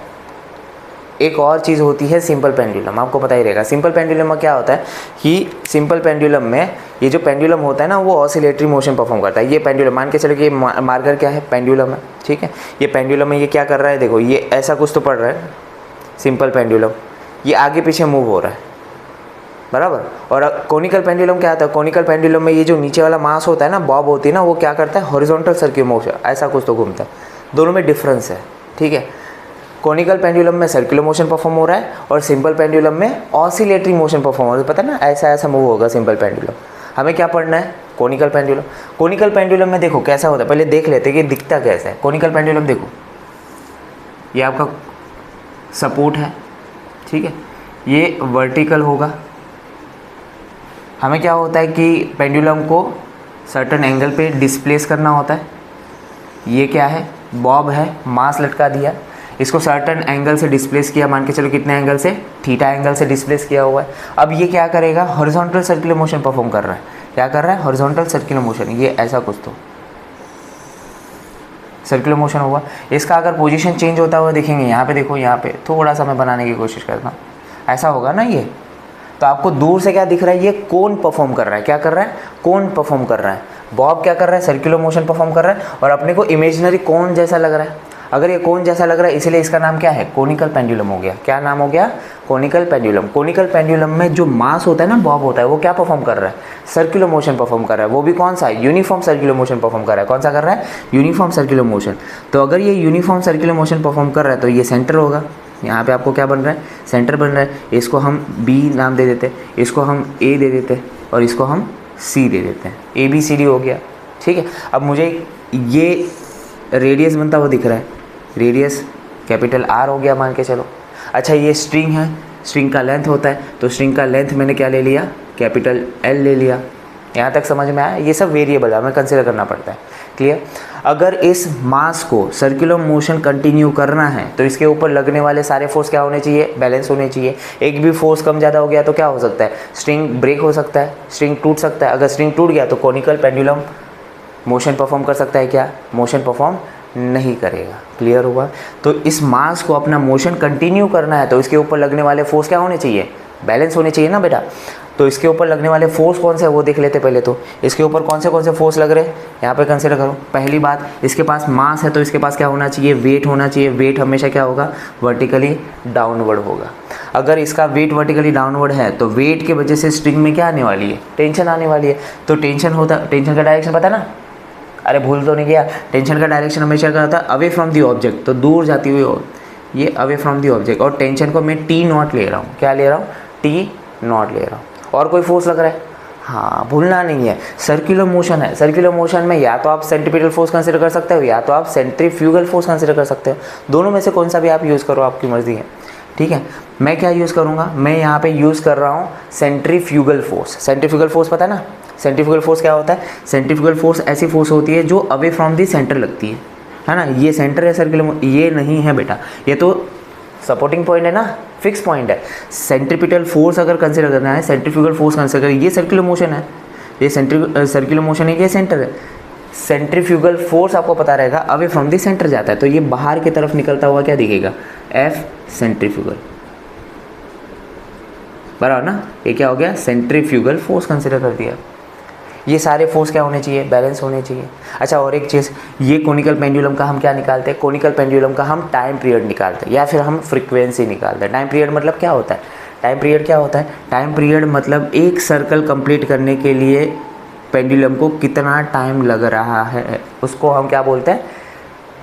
एक और चीज़ होती है सिंपल पेंडुलम, आपको पता ही रहेगा। सिंपल पेंडुलम में क्या होता है कि सिंपल पेंडुलम में ये जो पेंडुलम होता है ना वो ऑसिलेटरी मोशन परफॉर्म करता है। ये पेंडुलम, मान के चलो कि ये मार्कर क्या है, पेंडुलम है, ठीक है। ये पेंडुलम में ये क्या कर रहा है, देखो ये ऐसा कुछ तो पड़ रहा है सिंपल पेंडुलम, ये आगे पीछे मूव हो रहा है, बराबर। और कोनिकल पेंडुलम क्या आता है, कोनिकल पेंडुलम में ये जो नीचे वाला मास होता है ना, बॉब होती है ना, वो क्या करता है, हॉरिजॉन्टल सर्कुलर मोशन ऐसा कुछ तो घूमता है। दोनों में डिफरेंस है, ठीक है। कोनिकल पेंडुलम में सर्कुलर मोशन परफॉर्म हो रहा है और सिंपल पेंडुलम में ऑसिलेटरी मोशन परफॉर्म हो रहा है। पता है ना, ऐसा ऐसा मूव होगा सिंपल पेंडुलम। हमें क्या पढ़ना है, कोनिकल पेंडुलम। कोनिकल पेंडुलम में देखो कैसा होता है, पहले देख लेते हैं कि दिखता कैसा है। कोनिकल पेंडुलम देखो, ये आपका सपोर्ट है, ठीक है, ये वर्टिकल होगा। हमें क्या होता है कि पेंडुलम को सर्टेन एंगल पे डिस्प्लेस करना होता है। ये क्या है, बॉब है, मास लटका दिया, इसको सर्टेन एंगल से डिस्प्लेस किया, मान के चलो कितने एंगल से, थीटा एंगल से डिस्प्लेस किया हुआ है। अब ये क्या करेगा, हॉरिजॉन्टल सर्कुलर मोशन परफॉर्म कर रहा है। क्या कर रहा है, हॉरिजॉन्टल सर्कुलर मोशन, ये ऐसा कुछ तो सर्कुलर मोशन होगा। इसका अगर पोजीशन चेंज होता हुआ देखेंगे, यहाँ पे देखो, यहाँ पे थोड़ा सा मैं बनाने की कोशिश करता हूँ, ऐसा होगा ना ये, तो आपको दूर से क्या दिख रहा है, ये कोन परफॉर्म कर रहा है। क्या कर रहा है, कोन परफॉर्म कर रहा है। बॉब क्या कर रहा है, सर्कुलर मोशन परफॉर्म कर रहा है और अपने को इमेजिनरी कोन जैसा लग रहा है। अगर ये कोन जैसा लग रहा है, इसलिए इसका नाम क्या है, कोनिकल पेंडुलम हो गया। क्या नाम हो गया, कोनिकल पेंडुलम। कोनिकल पेंडुलम में जो मास होता है ना, बॉब होता है, वो क्या परफॉर्म कर रहा है, सर्कुलर मोशन परफॉर्म कर रहा है। वो भी कौन सा, यूनिफॉर्म सर्कुलर मोशन परफॉर्म कर रहा है। कौन सा कर रहा है, यूनिफॉर्म सर्कुलर मोशन। तो अगर ये यूनिफॉर्म सर्कुलर मोशन परफॉर्म कर रहा है तो ये सेंटर होगा। यहाँ पे आपको क्या बन रहा है, सेंटर बन रहा है। इसको हम बी नाम दे देते, इसको हम ए दे देते और इसको हम सी दे देते हैं। ए बी सी डी हो गया, ठीक है। अब मुझे ये रेडियस बनता हुआ दिख रहा है, रेडियस कैपिटल आर हो गया मान के चलो। अच्छा, ये स्ट्रिंग है, स्ट्रिंग का लेंथ होता है, तो स्ट्रिंग का लेंथ मैंने क्या ले लिया, कैपिटल एल ले लिया। यहाँ तक समझ में आया, ये सब वेरिएबल है, हमें कंसिडर करना पड़ता है, क्लियर। अगर इस मास को सर्कुलर मोशन कंटिन्यू करना है तो इसके ऊपर लगने वाले सारे फोर्स क्या होने चाहिए, बैलेंस होने चाहिए। एक भी फोर्स कम ज़्यादा हो गया तो क्या हो सकता है, स्ट्रिंग ब्रेक हो सकता है, स्ट्रिंग टूट सकता है। अगर स्ट्रिंग टूट गया तो कोनिकल पेंडुलम मोशन परफॉर्म कर सकता है क्या, मोशन परफॉर्म नहीं करेगा, क्लियर हुआ। तो इस मास को अपना मोशन कंटिन्यू करना है तो इसके ऊपर लगने वाले फोर्स क्या होने चाहिए, बैलेंस होने चाहिए ना बेटा। तो इसके ऊपर लगने वाले फोर्स कौन से है वो देख लेते पहले। तो इसके ऊपर कौन से फोर्स लग रहे हैं यहाँ पे कंसिडर करो। पहली बात, इसके पास मास है तो इसके पास क्या होना चाहिए, वेट होना चाहिए। वेट हमेशा क्या होगा, वर्टिकली डाउनवर्ड होगा। अगर इसका वेट वर्टिकली डाउनवर्ड है तो वेट की वजह से स्ट्रिंग में क्या आने वाली है, टेंशन आने वाली है। तो टेंशन का डायरेक्शन पता ना, अरे भूल तो नहीं गया, टेंशन का डायरेक्शन हमेशा क्या होता है, अवे फ्रॉम दी ऑब्जेक्ट, तो दूर जाती हुई, ये अवे फ्रॉम दी ऑब्जेक्ट। और टेंशन को मैं टी नॉट ले रहा हूँ, क्या ले रहा हूँ, टी नॉट ले रहा हूँ। और कोई फोर्स लग रहा है, हाँ भूलना नहीं है, सर्कुलर मोशन है। सर्कुलर मोशन में या तो आप सेंट्रीपिटल फोर्स कंसिडर कर सकते हो या तो आप सेंट्रीफ्यूगल फोर्स कंसिडर कर सकते हो। दोनों में से कौन सा भी आप यूज़ करो, आपकी मर्जी है, ठीक है। मैं क्या यूज़ करूँगा, मैं यहाँ पे यूज़ कर रहा हूँ सेंट्रीफ्यूगल फोर्स। सेंट्रीफ्यूगल फोर्स पता है ना, सेंट्रीफ्यूगल फोर्स क्या होता है, सेंट्रीफ्यूगल फोर्स ऐसी फोर्स होती है जो अवे फ्रॉम दी सेंटर लगती है ना। ये सेंटर है सर्कुलर, ये नहीं है बेटा, ये तो सपोर्टिंग पॉइंट है ना, फिक्स पॉइंट है। सेंट्रीपिटल फोर्स अगर कंसिडर करना है, सेंट्रीफ्यूगल फोर्स कंसिडर करें, ये सर्कुलर मोशन है, ये सर्कुलर मोशन है, ये सेंटर है। सेंट्रीफ्यूगल फोर्स आपको पता रहेगा अवे फ्रॉम दी सेंटर जाता है, तो ये बाहर की तरफ निकलता हुआ क्या दिखेगा, एफ सेंट्रीफ्यूगल, बराबर ना। ये क्या हो गया, सेंट्रीफ्यूगल फोर्स कंसिडर कर दिया। ये सारे फोर्स क्या होने चाहिए, बैलेंस होने चाहिए। अच्छा, और एक चीज़, ये कोनिकल पेंडुलम का हम क्या निकालते हैं, कोनिकल पेंडुलम का हम टाइम पीरियड निकालते हैं या फिर हम फ्रीक्वेंसी निकालते हैं। टाइम पीरियड मतलब क्या होता है, टाइम पीरियड क्या होता है, टाइम पीरियड मतलब एक सर्कल कंप्लीट करने के लिए पेंडुलम को कितना टाइम लग रहा है, उसको हम क्या बोलते हैं,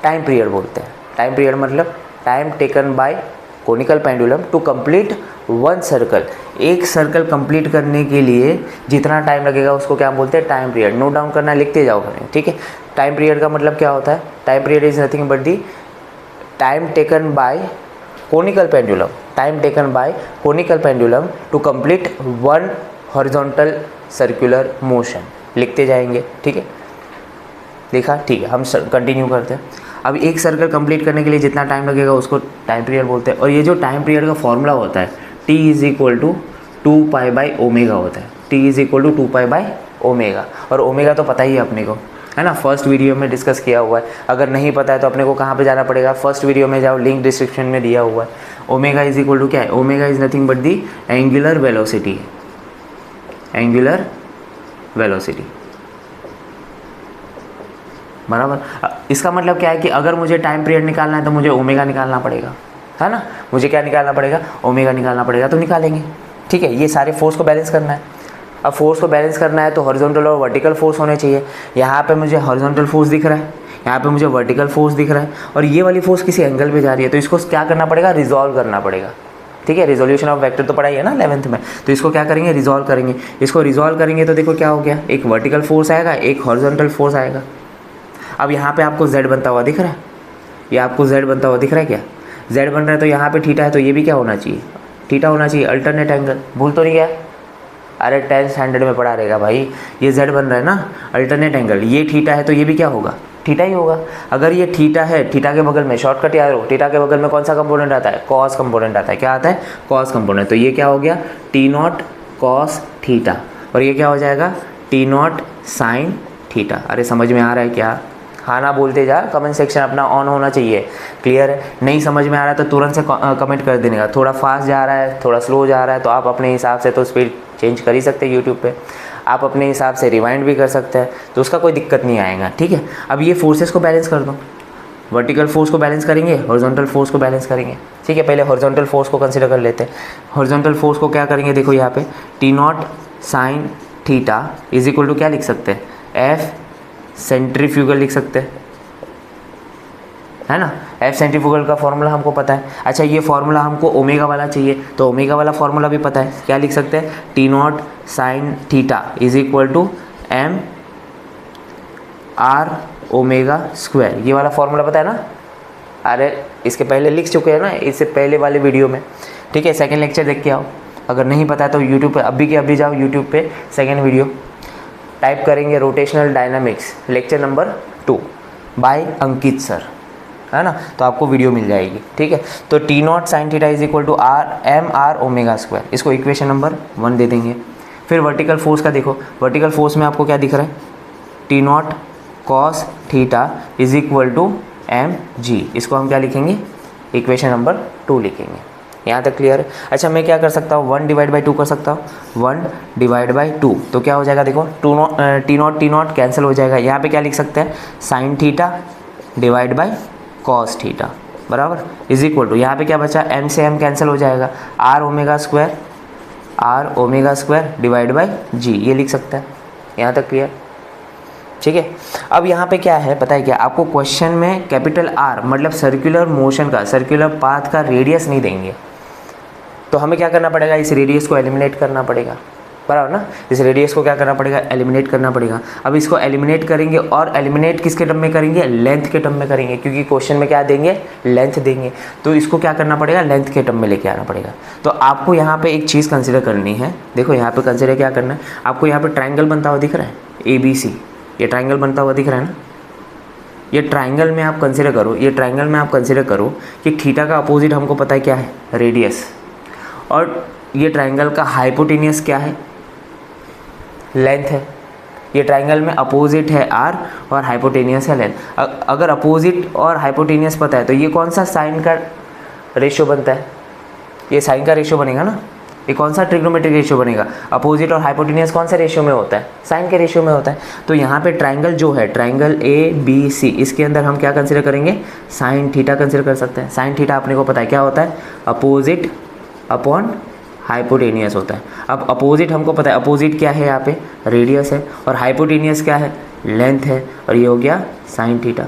टाइम पीरियड बोलते हैं। टाइम पीरियड मतलब time taken by conical pendulum to complete one circle. एक सर्कल कंप्लीट करने के लिए जितना टाइम लगेगा उसको क्या बोलते हैं, टाइम पीरियड। नोट डाउन करना, लिखते जाओ करें, ठीक है। टाइम पीरियड का मतलब क्या होता है, time period is nothing but the time taken by conical pendulum, time taken by conical pendulum to complete one horizontal circular motion. लिखते जाएंगे, ठीक है, लिखा, ठीक है। हम कंटिन्यू करते हैं। अब एक सर्कल कंप्लीट करने के लिए जितना टाइम लगेगा उसको टाइम पीरियड बोलते हैं। और ये जो टाइम पीरियड का फॉर्मूला होता है, t is equal to 2 pi by omega होता है। t is equal to 2 pi by omega. और ओमेगा तो पता ही है अपने को, है ना, फर्स्ट वीडियो में डिस्कस किया हुआ है। अगर नहीं पता है तो अपने को कहाँ पे जाना पड़ेगा, फर्स्ट वीडियो में जाओ, लिंक डिस्क्रिप्शन में दिया हुआ है। ओमेगा इज इक्वल टू क्या है, omega is nothing but the angular velocity, angular velocity, बराबर। इसका मतलब क्या है कि अगर मुझे टाइम पीरियड निकालना है तो मुझे ओमेगा निकालना पड़ेगा, है ना, मुझे क्या निकालना पड़ेगा, ओमेगा निकालना पड़ेगा, तो निकालेंगे। ठीक है, ये सारे फोर्स को बैलेंस करना है। अब फोर्स को बैलेंस करना है तो हॉरिजॉन्टल और वर्टिकल फोर्स होने चाहिए। यहाँ पे मुझे हॉरिजॉन्टल फोर्स दिख रहा है, यहाँ पे मुझे वर्टिकल फोर्स दिख रहा है, और ये वाली फोर्स किसी एंगल पे जा रही है, तो इसको क्या करना पड़ेगा, रिजॉल्व करना पड़ेगा। ठीक है, रिजोल्यूशन ऑफ वेक्टर तो पढ़ाई है ना 11th में, तो इसको क्या करेंगे, रिजॉल्व करेंगे। इसको रिजॉल्व करेंगे तो देखो क्या हो गया, एक वर्टिकल फोर्स आएगा, एक हॉरिजॉन्टल फोर्स आएगा। अब यहाँ पे आपको z बनता हुआ दिख रहा है, ये आपको z बनता हुआ दिख रहा है क्या, z बन रहा है, तो यहाँ पे थीटा है, तो ये भी क्या होना चाहिए, थीटा होना चाहिए, अल्टरनेट एंगल। भूल तो नहीं गया, अरे 10th स्टैंडर्ड में पढ़ा रहेगा भाई, ये z बन रहा है ना, अल्टरनेट एंगल, ये थीटा है तो ये भी क्या होगा, थीटा ही होगा। अगर ये थीटा है, थीटा के बगल में शॉर्टकट याद रखो, थीटा के बगल में कौन सा कंपोनेंट आता है, कॉस कंपोनेंट आता है। क्या आता है, कॉस कंपोनेंट। तो ये क्या हो गया, t0 कॉस थीटा, और ये क्या हो जाएगा, t0 साइन थीटा। अरे समझ में आ रहा है क्या, हाँ ना बोलते जा, कमेंट सेक्शन अपना ऑन होना चाहिए। क्लियर है, नहीं समझ में आ रहा है तो तुरंत से कमेंट कर देने का। थोड़ा फास्ट जा रहा है, थोड़ा स्लो जा रहा है, तो आप अपने हिसाब से तो स्पीड चेंज कर ही सकते हैं यूट्यूब पे, आप अपने हिसाब से रिवाइंड भी कर सकते हैं, तो उसका कोई दिक्कत नहीं आएगा। ठीक है, अब ये फोर्सेस को बैलेंस कर दो, वर्टिकल फोर्स को बैलेंस करेंगे, हॉरिजॉन्टल फोर्स को बैलेंस करेंगे। ठीक है, पहले हॉरिजॉन्टल फोर्स को कंसिडर कर लेते हैं। हॉरिजॉन्टल फोर्स को क्या करेंगे, देखो यहाँ पे t0 sine theta is equal to क्या लिख सकते हैं, एफ सेंट्रीफ्यूगल लिख सकते हैं, है ना। एफ सेंट्रीफ्यूगल का फॉर्मूला हमको पता है। अच्छा, ये फॉर्मूला हमको ओमेगा वाला चाहिए, तो ओमेगा वाला फॉर्मूला भी पता है, क्या लिख सकते हैं, t0 sine theta is equal to m r omega square. ये वाला फॉर्मूला पता है ना, अरे इसके पहले लिख चुके हैं ना, इससे पहले वाले वीडियो में। ठीक है, सेकेंड लेक्चर देख के आओ, अगर नहीं पता है तो यूट्यूब पे अभी के अभी जाओ, यूट्यूब पे सेकेंड वीडियो टाइप करेंगे, rotational dynamics lecture number 2 by Ankit sir, है ना, तो आपको वीडियो मिल जाएगी। ठीक है, तो t0 sine theta is equal to m r omega square, इसको इक्वेशन नंबर 1 दे देंगे। फिर वर्टिकल फोर्स का देखो, वर्टिकल फोर्स में आपको क्या दिख रहा है, t0 cos theta is equal to m g, इसको हम क्या लिखेंगे, इक्वेशन नंबर 2 लिखेंगे। यहाँ तक क्लियर है। अच्छा, मैं क्या कर सकता हूँ, 1 डिवाइड बाई 2 कर सकता हूँ, 1 डिवाइड बाई 2, तो क्या हो जाएगा, देखो t0 कैंसिल हो जाएगा। यहाँ पे क्या लिख सकते हैं, sign theta divide by cos theta, बराबर, इज इक्वल टू, यहाँ पे क्या बचा, m से m कैंसिल हो जाएगा, r omega square divide by g, ये लिख सकते हैं। यहाँ तक क्लियर। ठीक है, अब यहाँ पे क्या है पता है क्या, आपको क्वेश्चन में कैपिटल R मतलब सर्कुलर मोशन का, सर्कुलर पाथ का रेडियस नहीं देंगे, तो हमें क्या करना पड़ेगा, इस रेडियस को एलिमिनेट करना पड़ेगा, बराबर ना। इस रेडियस को क्या करना पड़ेगा, एलिमिनेट करना पड़ेगा। अब इसको एलिमिनेट करेंगे, और एलिमिनेट किसके टर्म में करेंगे, लेंथ के टर्म में करेंगे, क्योंकि क्वेश्चन में क्या देंगे, लेंथ देंगे, तो इसको क्या करना पड़ेगा, लेंथ के टर्म में लेके आना पड़ेगा। तो आपको यहाँ पे एक चीज़ कंसिडर करनी है, देखो यहाँ पे कंसिडर क्या करना है आपको, यहाँ पे ट्राइंगल बनता हुआ दिख रहा है ABC, ये ट्राइंगल बनता हुआ दिख रहा है ना, ये ट्राइंगल में आप कंसिडर करो, ये ट्राइंगल में आप कंसिडर करो कि थीटा का अपोजिट हमको पता है क्या है, रेडियस, और ये ट्राइंगल का हाइपोटेनियस क्या है, लेंथ है। ये ट्राइंगल में अपोजिट है r और हाइपोटेनियस है लेंथ। अगर अपोजिट और हाइपोटेनियस पता है तो ये कौन सा साइन का रेशियो बनता है, ये साइन का रेशियो बनेगा ना, ये कौन सा ट्रिग्नोमेट्रिक रेशियो बनेगा, अपोजिट और हाइपोटेनियस कौन सा रेशियो में होता है, साइन के रेशियो में होता है। तो यहाँ पे ट्राइंगल जो है, ट्राइंगल ABC, इसके अंदर हम क्या कंसिडर करेंगे, साइन थीटा कंसिडर कर सकते हैं। साइन थीटा अपने को पता है क्या होता है, अपोजिट अपॉन हाइपोटेनियस होता है। अब अपोजिट हमको पता है, अपोजिट क्या है, यहाँ पे रेडियस है, और हाइपोटेनियस क्या है, लेंथ है, और ये हो गया साइन थीटा,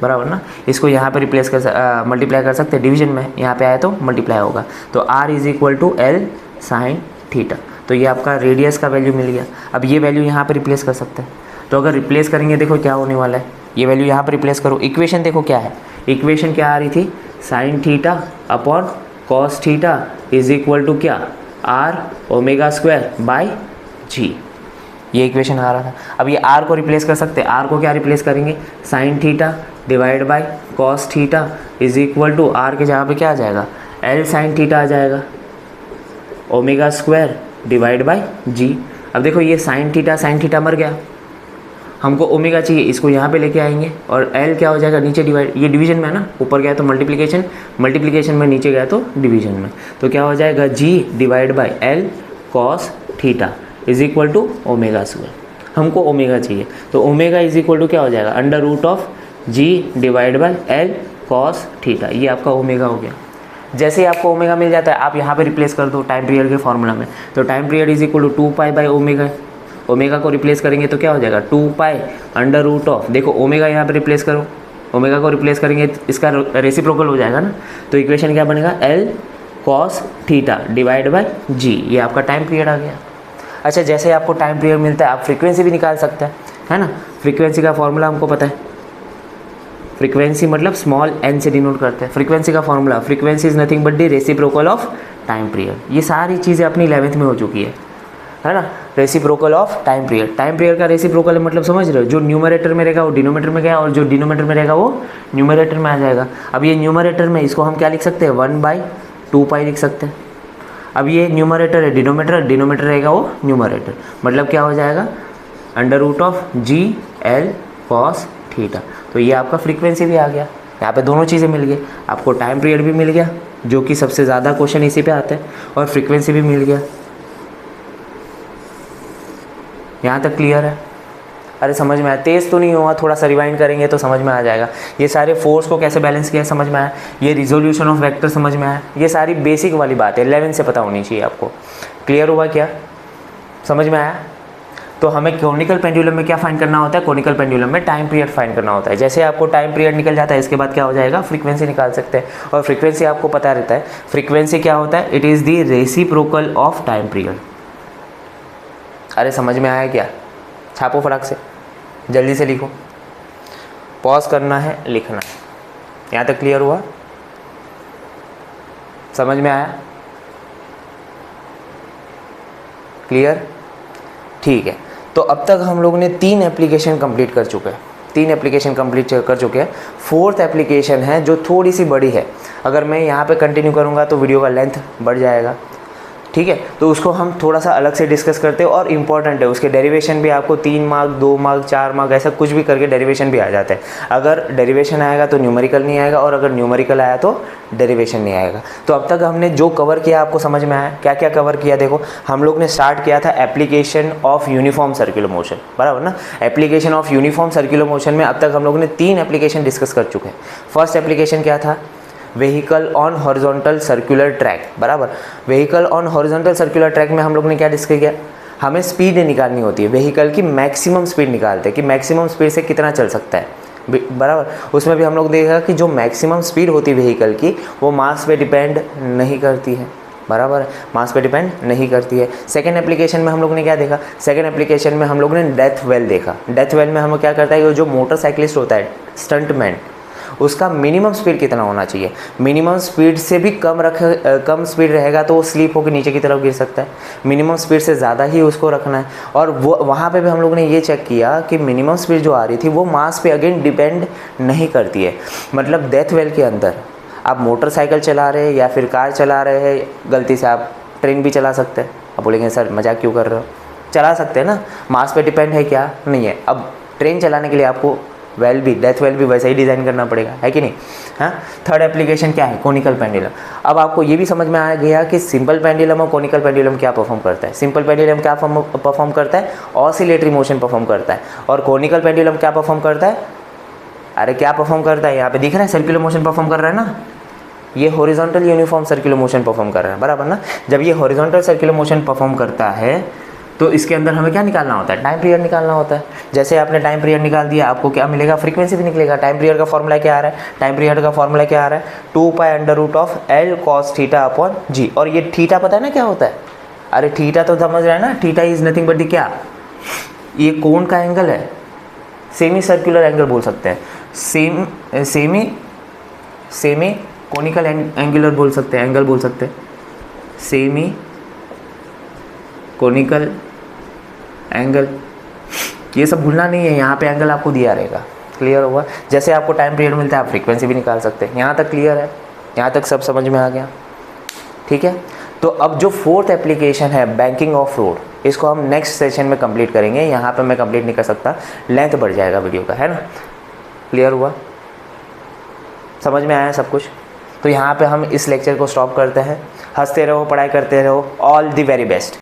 बराबर ना। इसको यहाँ पे रिप्लेस कर मल्टीप्लाई कर सकते हैं, डिवीजन में यहाँ पे आया तो मल्टीप्लाई होगा, तो r is equal to L sine theta. तो ये आपका रेडियस का वैल्यू मिल गया। अब ये वैल्यू यहाँ पे रिप्लेस कर सकते हैं, तो अगर रिप्लेस करेंगे देखो क्या होने वाला है, ये वैल्यू यहाँ पे रिप्लेस करो। इक्वेशन देखो क्या है, इक्वेशन क्या आ रही थी, sine theta upon cos theta is equal to क्या, r omega square by g, ये इक्वेशन आ रहा था। अब ये r को रिप्लेस कर सकते हैं, r को क्या रिप्लेस करेंगे, sine theta divide by cos theta is equal to, r के जगह पे क्या आ जाएगा, L साइन थीटा आ जाएगा, omega square divide by g। अब देखो ये साइन थीटा मर गया, हमको ओमेगा चाहिए, इसको यहाँ पे लेके आएंगे और एल क्या हो जाएगा नीचे डिवाइड, ये डिवीजन में है ना, ऊपर गया तो मल्टीप्लिकेशन, मल्टीप्लिकेशन में नीचे गया तो डिवीजन में, तो क्या हो जाएगा g divide by l cos theta is equal to omega square. हमको ओमेगा चाहिए तो ओमेगा इज इक्वल टू क्या हो जाएगा under root of g divide by l cos theta, ये आपका ओमेगा हो गया। जैसे ही आपको ओमेगा मिल जाता है आप यहाँ पे रिप्लेस कर दो टाइम पीरियड के फॉर्मूला में, तो time period is equal to 2 pi by omega, omega को रिप्लेस करेंगे तो क्या हो जाएगा 2 पाई अंडर रूट ऑफ, देखो ओमेगा यहाँ पे रिप्लेस करो, ओमेगा को रिप्लेस करेंगे इसका रेसिप्रोकल हो जाएगा ना, तो इक्वेशन क्या बनेगा l cos theta divide by g, ये आपका टाइम पीरियड आ गया। अच्छा जैसे आपको टाइम पीरियड मिलता है आप फ्रीक्वेंसी भी निकाल सकते हैं, है ना, फ्रीक्वेंसी का फॉर्मूला हमको पता है, फ्रीक्वेंसी मतलब स्मॉल एन से डिनोट करते हैं, फ्रीक्वेंसी का formula frequency is nothing but the reciprocal of time period, ये सारी चीज़ें अपनी 11th में हो चुकी है ना, reciprocal of time period, time period का रेसिप्रोकल मतलब समझ रहे हो, जो न्यूमरेटर में रहेगा वो डिनोमिनेटर में गया और जो डिनोमिनेटर में रहेगा वो न्यूमरेटर में आ जाएगा। अब ये न्यूमरेटर में इसको हम क्या लिख सकते हैं 1/2 पाई लिख सकते हैं। अब ये न्यूमरेटर है, डिनोमिनेटर, डिनोमिनेटर रहेगा वो न्यूमरेटर, मतलब क्या हो जाएगा under root of G L cos theta, तो ये आपका फ्रीक्वेंसी भी आ गया, यहाँ पे दोनों चीज़ें मिल गई, आपको टाइम पीरियड भी मिल गया जो कि सबसे ज़्यादा क्वेश्चन इसी पे आते हैं, और फ्रीक्वेंसी भी मिल गया। यहाँ तक क्लियर है? अरे समझ में आया, तेज़ तो नहीं हुआ, थोड़ा सा रिवाइंड करेंगे तो समझ में आ जाएगा। ये सारे फोर्स को कैसे बैलेंस किया समझ में आया, ये रिजोल्यूशन ऑफ वेक्टर समझ में आया, ये सारी बेसिक वाली बात है 11 से पता होनी चाहिए आपको। क्लियर हुआ क्या, समझ में आया? तो हमें कोनिकल पेंडुलम में क्या फाइंड करना होता है, कोनिकल पेंडुलम में टाइम पीरियड फाइंड करना होता है। जैसे आपको टाइम पीरियड निकल जाता है इसके बाद क्या हो जाएगा फ्रीक्वेंसी निकाल सकते हैं, और फ्रीक्वेंसी आपको पता रहता है, फ्रीक्वेंसी क्या होता है, it is the reciprocal of time period. अरे समझ में आया क्या, छापो फटाक से, जल्दी से लिखो, पॉज करना है लिखना है। यहाँ तक क्लियर हुआ, समझ में आया, क्लियर, ठीक है। तो अब तक हम लोगों ने 3 एप्लीकेशन कंप्लीट कर चुके हैं, 3 एप्लीकेशन कंप्लीट कर चुके हैं। 4th एप्लीकेशन है जो थोड़ी सी बड़ी है, अगर मैं यहाँ पे कंटिन्यू करूँगा तो वीडियो का लेंथ बढ़ जाएगा, ठीक है, तो उसको हम थोड़ा सा अलग से डिस्कस करते हैं, और इम्पॉर्टेंट है उसके डेरिवेशन भी, आपको 3 मार्क 2 मार्क 4 मार्क ऐसा कुछ भी करके डेरिवेशन भी आ जाता है। अगर डेरिवेशन आएगा तो न्यूमेरिकल नहीं आएगा, और अगर न्यूमेरिकल आया तो डेरिवेशन नहीं आएगा। तो अब तक हमने जो कवर किया आपको समझ में आया, क्या क्या कवर किया, देखो हम लोग ने स्टार्ट किया था application of uniform circular motion, बराबर ना, application of uniform circular motion में अब तक हम लोग ने 3 एप्लीकेशन डिस्कस कर चुके हैं। फर्स्ट एप्लीकेशन क्या था, vehicle on horizontal circular track, बराबर, vehicle on horizontal circular track में हम लोग ने क्या डिस्कस किया, हमें स्पीड निकालनी होती है, व्हीकल की मैक्सिमम स्पीड निकालते हैं कि मैक्सिमम स्पीड से कितना चल सकता है, बराबर। उसमें भी हम लोग देखा कि जो मैक्सिमम स्पीड होती है व्हीकल की वो मास पे डिपेंड नहीं करती है, बराबर, मास पे डिपेंड नहीं करती है। सेकेंड एप्लीकेशन में हम लोग ने क्या देखा, सेकेंड एप्लीकेशन में हम लोग ने डेथ वेल देखा। डेथ वेल में हम क्या करता है, जो मोटरसाइकिलिस्ट होता है, स्टंटमैन, उसका मिनिमम स्पीड कितना होना चाहिए, मिनिमम स्पीड से भी कम स्पीड रहेगा तो वो स्लीप होकर नीचे की तरफ गिर सकता है, मिनिमम स्पीड से ज़्यादा ही उसको रखना है। और वो वहाँ पे भी हम लोगों ने ये चेक किया कि मिनिमम स्पीड जो आ रही थी वो मास पे अगेन डिपेंड नहीं करती है। मतलब डेथ वेल के अंदर आप मोटरसाइकिल चला रहे हैं या फिर कार चला रहे हैं, गलती से आप ट्रेन भी चला सकते हैं, आप बोलेंगे सर मजाक क्यों कर रहे हो, चला सकते हैं ना, मास पे डिपेंड है क्या, नहीं है। अब ट्रेन चलाने के लिए आपको वेल भी, डेथ वेल भी वैसे ही डिज़ाइन करना पड़ेगा, है कि नहीं। हाँ, थर्ड एप्लीकेशन क्या है, कोनिकल पेंडुलम। अब आपको ये भी समझ में आ गया कि सिंपल पेंडुलम और कोनिकल पेंडुलम क्या परफॉर्म करता है। सिंपल पेंडुलम क्या परफॉर्म करता है, ऑसिलेटरी मोशन परफॉर्म करता है, और कोनिकल पेंडुलम क्या परफॉर्म करता है, अरे क्या परफॉर्म करता है, यहाँ पे दिख रहा है सर्कुलर मोशन परफॉर्म कर रहा है ना, ये horizontal uniform circular motion perform कर रहा है, बराबर ना। जब ये हॉरिजॉन्टल सर्कुलर मोशन परफॉर्म करता है तो इसके अंदर हमें क्या निकालना होता है, टाइम पीरियड निकालना होता है। जैसे आपने टाइम पीरियड निकाल दिया, आपको क्या मिलेगा, फ्रीक्वेंसी भी निकलेगा। टाइम पीरियड का फॉर्मूला क्या आ रहा है, टाइम पीरियड का फॉर्मूला क्या आ रहा है, 2 pi under root of l cos theta upon g. और ये थीटा पता है ना क्या होता है, अरे थीटा तो समझ रहे हैं ना, थीटा इज नथिंग बट क्या, ये कोण का एंगल है, सेमी सर्कुलर एंगल बोल सकते हैं, सेमी कोनिकल एंगुलर बोल सकते हैं, एंगल बोल सकते हैं, सेमी कोनिकल एंगल, ये सब भूलना नहीं है, यहाँ पे एंगल आपको दिया रहेगा। क्लियर हुआ, जैसे आपको टाइम पीरियड मिलता है आप फ्रीक्वेंसी भी निकाल सकते हैं। यहाँ तक क्लियर है, यहाँ तक सब समझ में आ गया, ठीक है। तो अब जो फोर्थ एप्लीकेशन है बैंकिंग ऑफ रोड, इसको हम नेक्स्ट सेशन में कंप्लीट करेंगे। यहाँ पे मैं कंप्लीट नहीं कर सकता, लेंथ बढ़ जाएगा वीडियो का, है ना। क्लियर हुआ, समझ में आया सब कुछ। तो यहाँ पे हम इस लेक्चर को स्टॉप करते हैं। हंसते रहो, पढ़ाई करते रहो। All the very best.